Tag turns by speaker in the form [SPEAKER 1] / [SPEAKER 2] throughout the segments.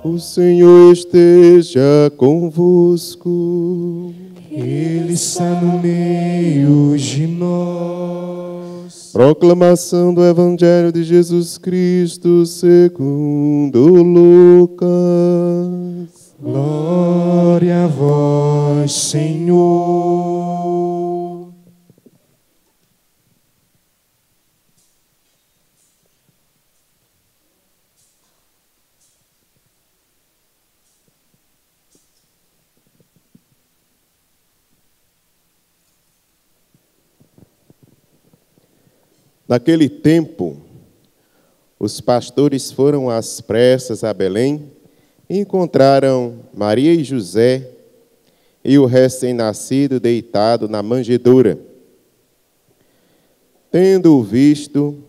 [SPEAKER 1] O Senhor esteja convosco.
[SPEAKER 2] Ele está no meio de nós.
[SPEAKER 1] Proclamação do Evangelho de Jesus Cristo segundo Lucas.
[SPEAKER 2] Glória a vós, Senhor.
[SPEAKER 1] Naquele tempo, os pastores foram às pressas a Belém e encontraram Maria e José e o recém-nascido deitado na manjedoura. Tendo-o visto,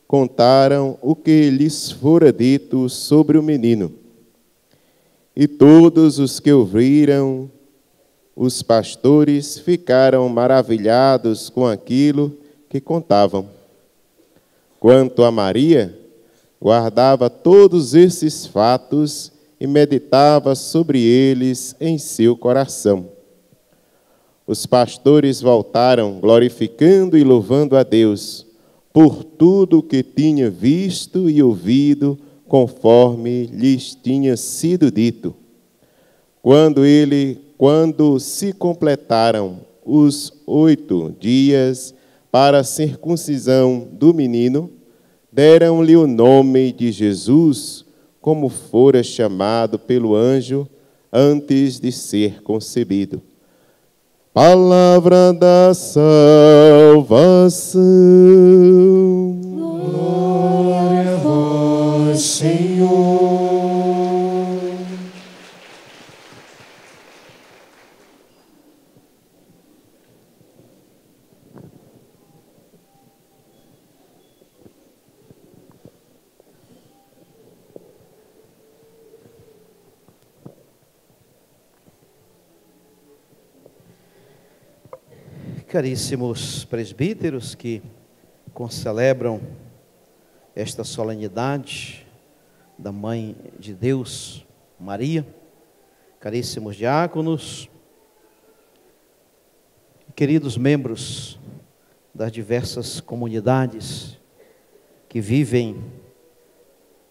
[SPEAKER 1] contaram o que lhes fora dito sobre o menino. E todos os que ouviram, os pastores, ficaram maravilhados com aquilo que contavam. Quanto a Maria, guardava todos esses fatos e meditava sobre eles em seu coração. Os pastores voltaram, glorificando e louvando a Deus por tudo o que tinha visto e ouvido, conforme lhes tinha sido dito. Quando se completaram os 8 dias para a circuncisão do menino, deram-lhe o nome de Jesus, como fora chamado pelo anjo antes de ser concebido. Palavra da salvação.
[SPEAKER 2] Glória a vós, Senhor.
[SPEAKER 3] Caríssimos presbíteros que concelebram esta solenidade da Mãe de Deus, Maria, caríssimos diáconos, queridos membros das diversas comunidades que vivem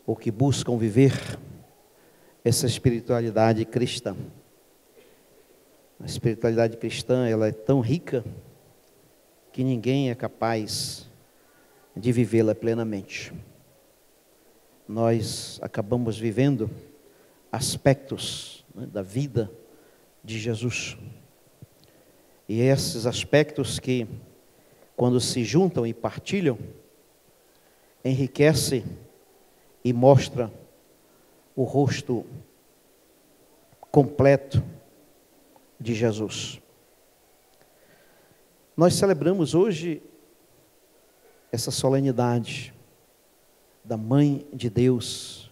[SPEAKER 3] ou que buscam viver essa espiritualidade cristã. A espiritualidade cristã, ela é tão rica que ninguém é capaz de vivê-la plenamente. Nós acabamos vivendo aspectos, né, da vida de Jesus. E esses aspectos que, quando se juntam e partilham, enriquece e mostra o rosto completo de Jesus. Nós celebramos hoje essa solenidade da Mãe de Deus,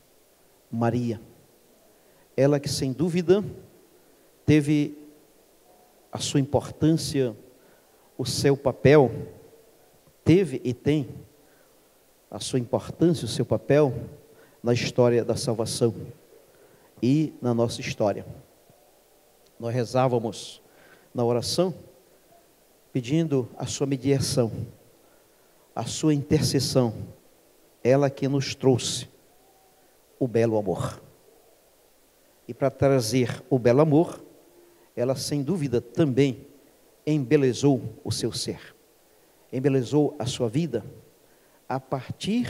[SPEAKER 3] Maria. Ela que, sem dúvida, teve a sua importância, o seu papel, teve e tem a sua importância, o seu papel na história da salvação e na nossa história. Nós rezávamos na oração pedindo a sua mediação, a sua intercessão, ela que nos trouxe o belo amor. E para trazer o belo amor, ela sem dúvida também embelezou o seu ser, embelezou a sua vida a partir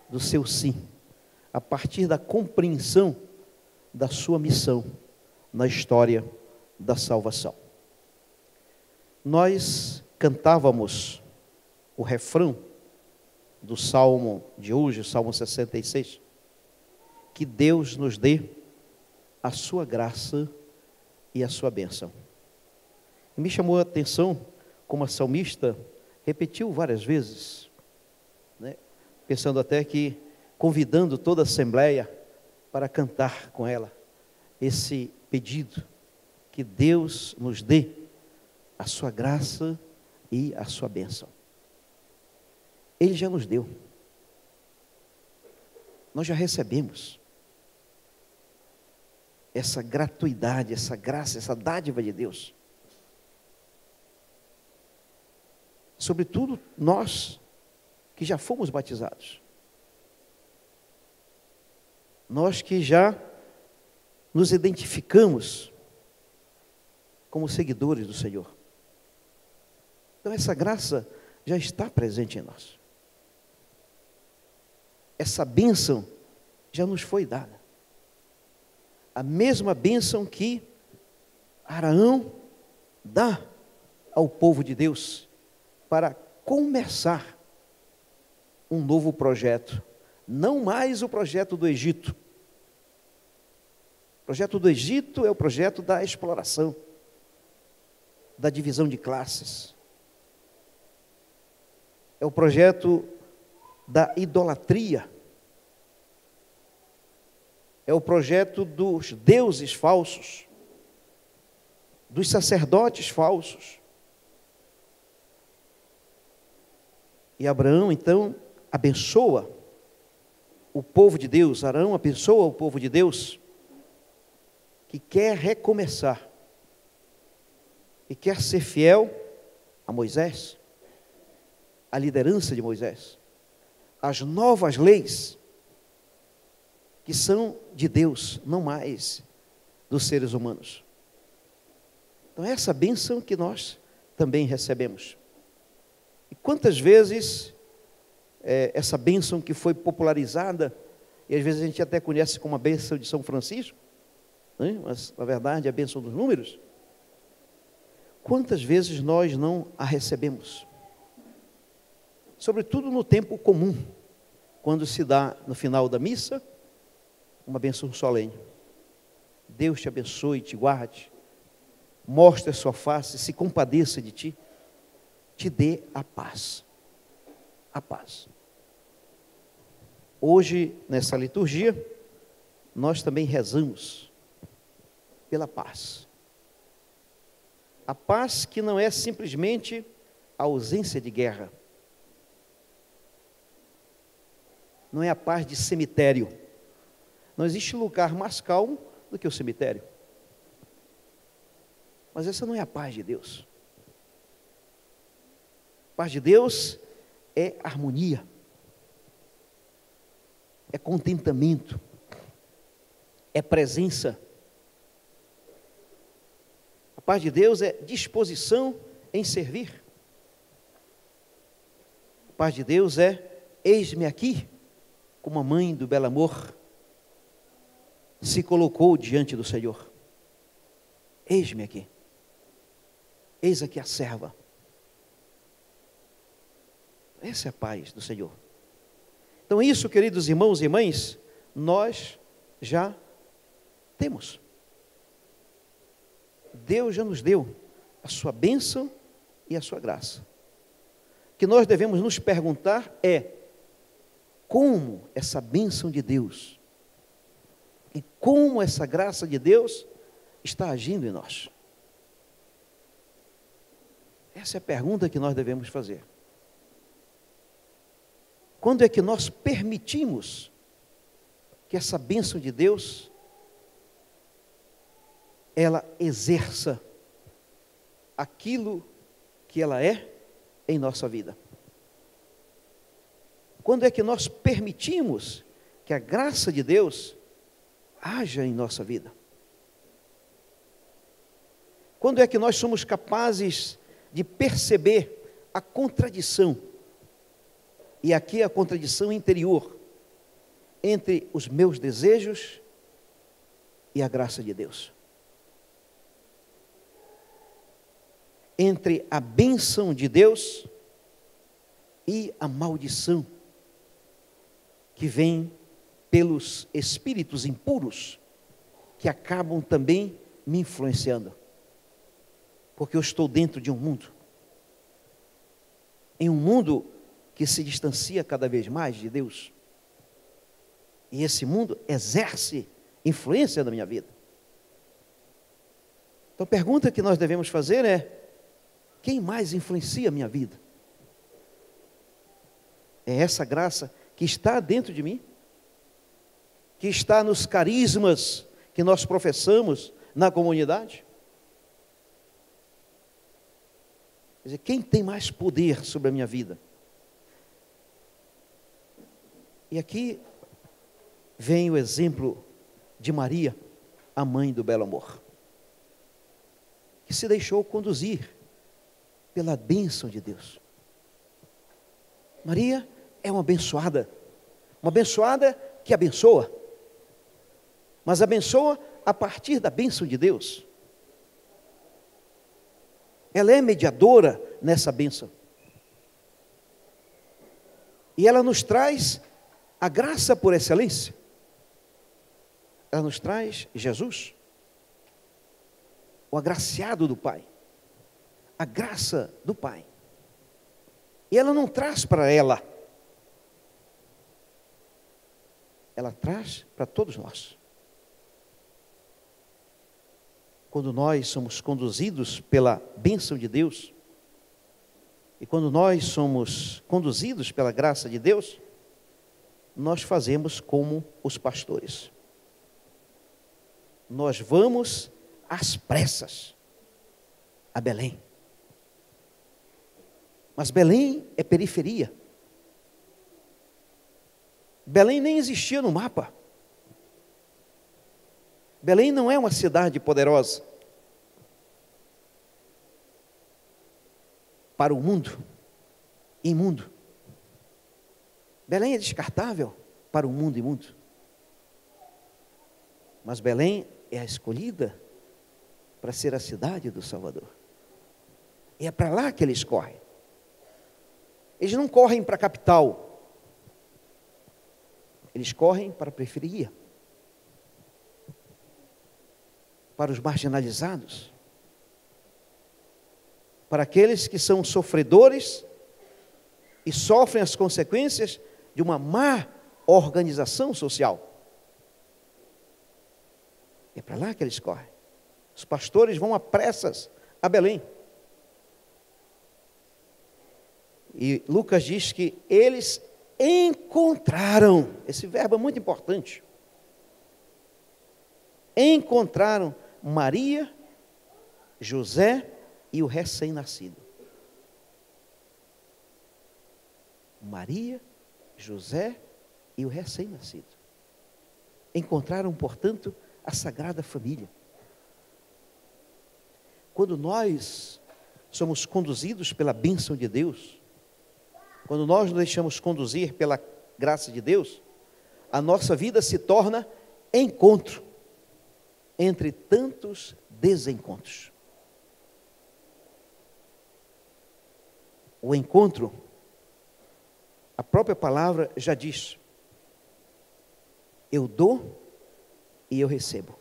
[SPEAKER 3] do seu sim, a partir da compreensão da sua missão na história da salvação. Nós cantávamos o refrão do Salmo de hoje, o Salmo 66, que Deus nos dê a sua graça e a sua bênção. E me chamou a atenção como a salmista repetiu várias vezes, né? Pensando até que convidando toda a assembleia para cantar com ela esse pedido, que Deus nos dê a sua graça e a sua bênção. Ele já nos deu. Nós já recebemos essa gratuidade, essa graça, essa dádiva de Deus. Sobretudo nós que já fomos batizados. Nós que já nos identificamos como seguidores do Senhor. Então essa graça já está presente em nós. Essa bênção já nos foi dada. A mesma bênção que Abraão dá ao povo de Deus para começar um novo projeto. Não mais o projeto do Egito. O projeto do Egito é o projeto da exploração, da divisão de classes. É o projeto da idolatria. É o projeto dos deuses falsos, dos sacerdotes falsos. E Abraão, então, abençoa o povo de Deus. Arão abençoa o povo de Deus que quer recomeçar e quer ser fiel a Moisés, a liderança de Moisés, as novas leis que são de Deus, não mais dos seres humanos. Então, é essa bênção que nós também recebemos. E quantas vezes essa bênção que foi popularizada, e às vezes a gente até conhece como a bênção de São Francisco, né? Mas na verdade é a bênção dos números. Quantas vezes nós não a recebemos? Sobretudo no tempo comum, quando se dá no final da missa, uma bênção solene. Deus te abençoe, te guarde, mostre a sua face, se compadeça de ti, te dê a paz. A paz. Hoje, nessa liturgia, nós também rezamos pela paz. A paz que não é simplesmente a ausência de guerra. Não é a paz de cemitério. Não existe lugar mais calmo do que o cemitério. Mas essa não é a paz de Deus. A paz de Deus é harmonia, é contentamento, é presença. A paz de Deus é disposição em servir. A paz de Deus é: eis-me aqui, como a mãe do belo amor se colocou diante do Senhor. Eis-me aqui. Eis aqui a serva. Essa é a paz do Senhor. Então isso, queridos irmãos e irmãs, nós já temos. Deus já nos deu a sua bênção e a sua graça. O que nós devemos nos perguntar é: como essa bênção de Deus e como essa graça de Deus está agindo em nós? Essa é a pergunta que nós devemos fazer. Quando é que nós permitimos que essa bênção de Deus ela exerça aquilo que ela é em nossa vida? Quando é que nós permitimos que a graça de Deus haja em nossa vida? Quando é que nós somos capazes de perceber a contradição, e aqui a contradição interior, entre os meus desejos e a graça de Deus? Entre a bênção de Deus e a maldição que vem pelos espíritos impuros que acabam também me influenciando. Porque eu estou dentro de um mundo, em um mundo que se distancia cada vez mais de Deus. E esse mundo exerce influência na minha vida. Então a pergunta que nós devemos fazer é: Quem mais influencia a minha vida? É essa graça que está dentro de mim, que está nos carismas que nós professamos na comunidade. Quer dizer, quem tem mais poder sobre a minha vida? E aqui vem o exemplo de Maria, a mãe do belo amor, que se deixou conduzir pela bênção de Deus. Maria é uma abençoada que abençoa, mas abençoa a partir da bênção de Deus. Ela é mediadora nessa bênção. E ela nos traz a graça por excelência. Ela nos traz Jesus, o agraciado do Pai, a graça do Pai. E ela não traz para ela traz para todos nós. Quando nós somos conduzidos pela bênção de Deus, e quando nós somos conduzidos pela graça de Deus, nós fazemos como os pastores. Nós vamos às pressas a Belém. Mas Belém é periferia. Belém nem existia no mapa. Belém não é uma cidade poderosa para o mundo, imundo. Belém é descartável para o mundo imundo. Mas Belém é a escolhida para ser a cidade do Salvador. E é para lá que eles correm. Eles não correm para a capital. Eles correm para a periferia, para os marginalizados, para aqueles que são sofredores e sofrem as consequências de uma má organização social. É para lá que eles correm. Os pastores vão a pressas a Belém. E Lucas diz que eles encontraram, esse verbo é muito importante, encontraram Maria, José e o recém-nascido. Maria, José e o recém-nascido. Encontraram, portanto, a Sagrada Família. Quando nós somos conduzidos pela bênção de Deus, quando nós nos deixamos conduzir pela graça de Deus, a nossa vida se torna encontro entre tantos desencontros. O encontro, a própria palavra já diz: eu dou e eu recebo.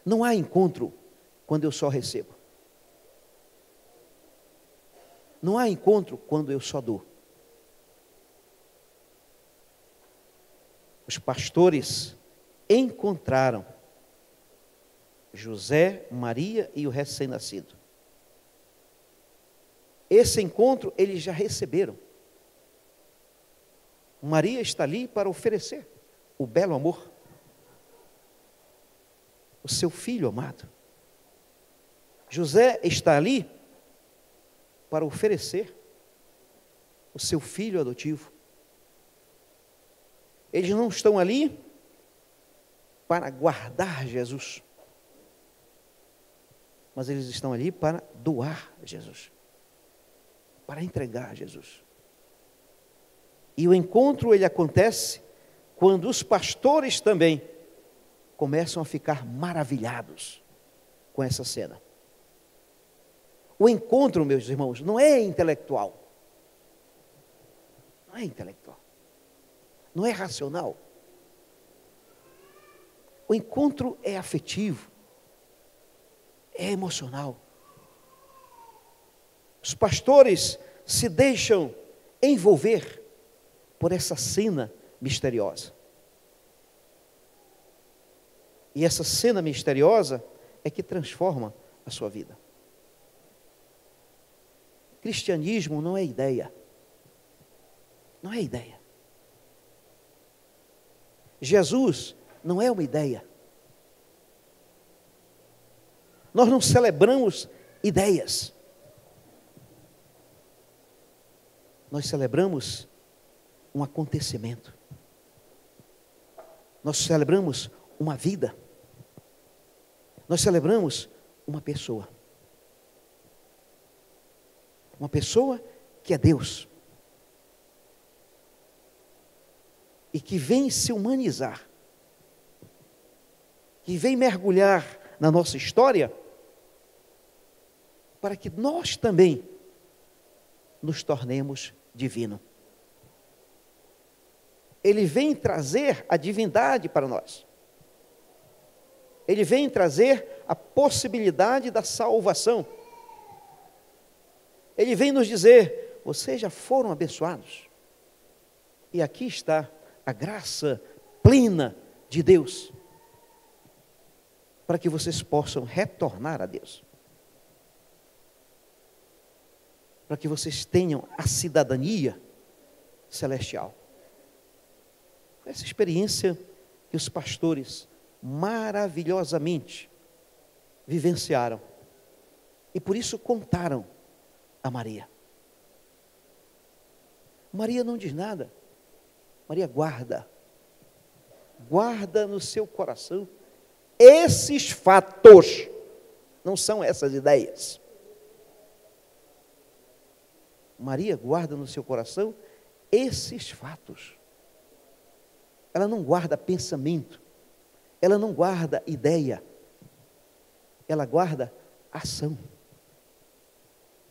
[SPEAKER 3] Não há encontro quando eu só recebo. Não há encontro quando eu só dou. Os pastores encontraram José, Maria e o recém-nascido. Esse encontro eles já receberam. Maria está ali para oferecer o belo amor, o seu filho amado. José está ali para oferecer o seu filho adotivo. Eles não estão ali para guardar Jesus, mas eles estão ali para doar Jesus, para entregar Jesus. E o encontro ele acontece quando os pastores também começam a ficar maravilhados com essa cena. O encontro, meus irmãos, não é intelectual. Não é intelectual. Não é racional. O encontro é afetivo. É emocional. Os pastores se deixam envolver por essa cena misteriosa. E essa cena misteriosa é que transforma a sua vida. Cristianismo não é ideia. Não é ideia. Jesus não é uma ideia. Nós não celebramos ideias. Nós celebramos um acontecimento. Nós celebramos uma vida. Nós celebramos uma pessoa. Uma pessoa que é Deus. E que vem se humanizar. Que vem mergulhar na nossa história, para que nós também nos tornemos divino. Ele vem trazer a divindade para nós. Ele vem trazer a possibilidade da salvação. Ele vem nos dizer: vocês já foram abençoados. E aqui está a graça plena de Deus, para que vocês possam retornar a Deus. Para que vocês tenham a cidadania celestial. Essa experiência que os pastores maravilhosamente vivenciaram. E por isso contaram a Maria. Maria não diz nada. Maria guarda. Guarda no seu coração esses fatos. Não são essas ideias. Maria guarda no seu coração esses fatos. Ela não guarda pensamento. Ela não guarda ideia. Ela guarda ação.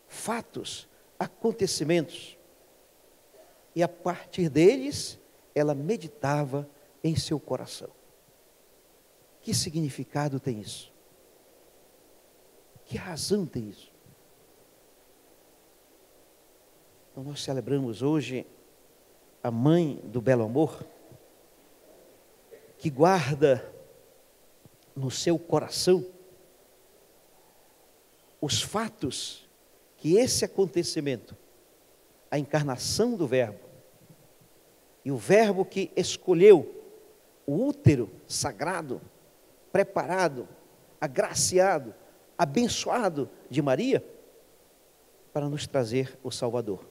[SPEAKER 3] Fatos, acontecimentos. E a partir deles, ela meditava em seu coração. Que significado tem isso? Que razão tem isso? Então, nós celebramos hoje a mãe do belo amor, que guarda no seu coração os fatos que esse acontecimento, a encarnação do Verbo, e o Verbo que escolheu o útero sagrado, preparado, agraciado, abençoado de Maria, para nos trazer o Salvador,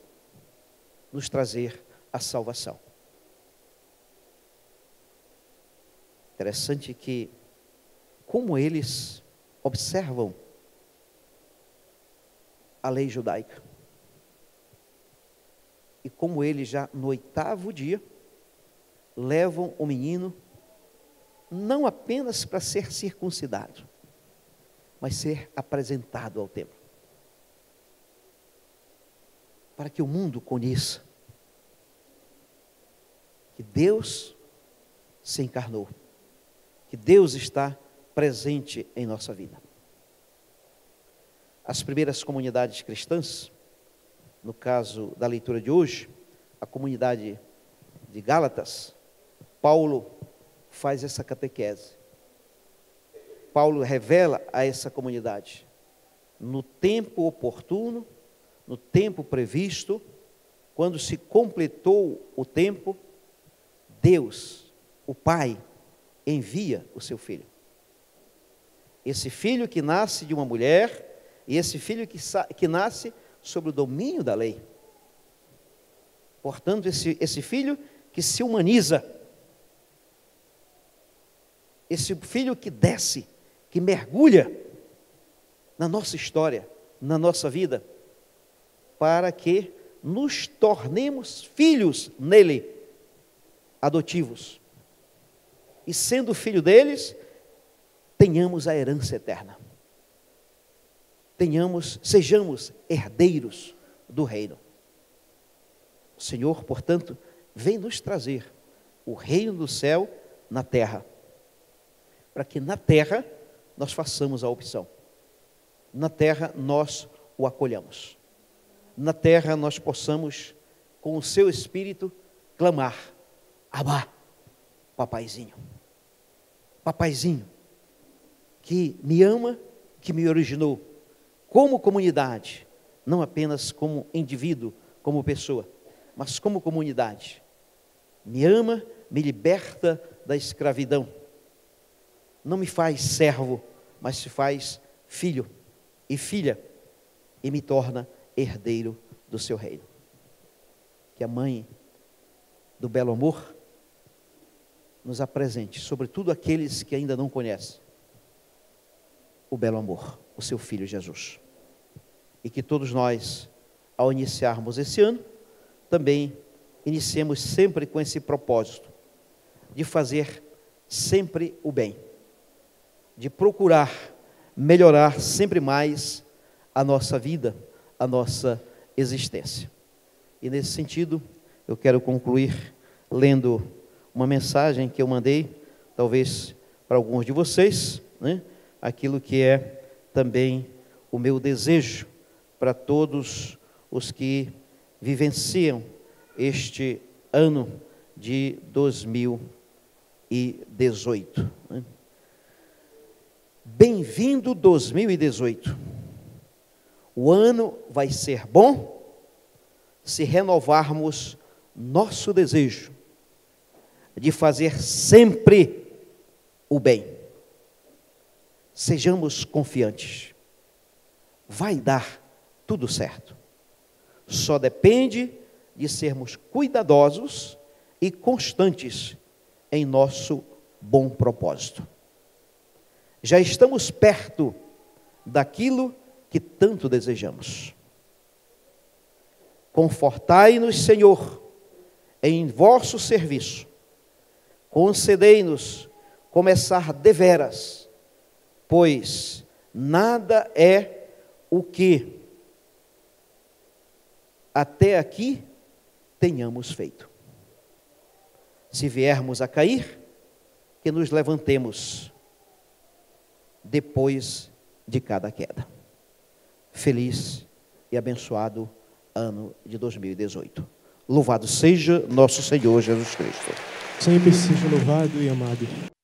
[SPEAKER 3] nos trazer a salvação. Interessante que, como eles observam a lei judaica, e como eles já no 8º dia, levam o menino, não apenas para ser circuncidado, mas ser apresentado ao templo. Para que o mundo conheça que Deus se encarnou, que Deus está presente em nossa vida. As primeiras comunidades cristãs, no caso da leitura de hoje, a comunidade de Gálatas, Paulo faz essa catequese. Paulo revela a essa comunidade, no tempo oportuno, no tempo previsto, quando se completou o tempo, Deus, o Pai, envia o seu filho. Esse filho que nasce de uma mulher, e esse filho que nasce sob o domínio da lei. Portanto, esse filho que se humaniza, esse filho que desce, que mergulha na nossa história, na nossa vida, para que nos tornemos filhos nele, adotivos. E sendo filho deles, tenhamos a herança eterna. Sejamos herdeiros do reino. O Senhor, portanto, vem nos trazer o reino do céu na terra, para que na terra nós façamos a opção. Na terra nós o acolhamos. Na terra nós possamos, com o seu Espírito, clamar: Abá, papaizinho. Papaizinho, que me ama, que me originou, como comunidade, não apenas como indivíduo, como pessoa, mas como comunidade. Me ama, me liberta da escravidão. Não me faz servo, mas se faz filho e filha, e me torna herdeiro do seu reino. Que a mãe do belo amor nos apresente, sobretudo aqueles que ainda não conhecem, o belo amor, o seu Filho Jesus. E que todos nós, ao iniciarmos esse ano, também iniciemos sempre com esse propósito, de fazer sempre o bem, de procurar melhorar sempre mais a nossa vida, a nossa existência. E nesse sentido, eu quero concluir lendo uma mensagem que eu mandei, talvez para alguns de vocês, né? Aquilo que é também o meu desejo para todos os que vivenciam este ano de 2018. Né? Bem-vindo 2018. O ano vai ser bom se renovarmos nosso desejo de fazer sempre o bem. Sejamos confiantes. Vai dar tudo certo. Só depende de sermos cuidadosos e constantes em nosso bom propósito. Já estamos perto daquilo que tanto desejamos. Confortai-nos, Senhor, em vosso serviço. Concedei-nos começar deveras, pois nada é o que até aqui tenhamos feito. Se viermos a cair, que nos levantemos depois de cada queda. Feliz e abençoado ano de 2018. Louvado seja nosso Senhor Jesus Cristo.
[SPEAKER 2] Sempre seja louvado e amado.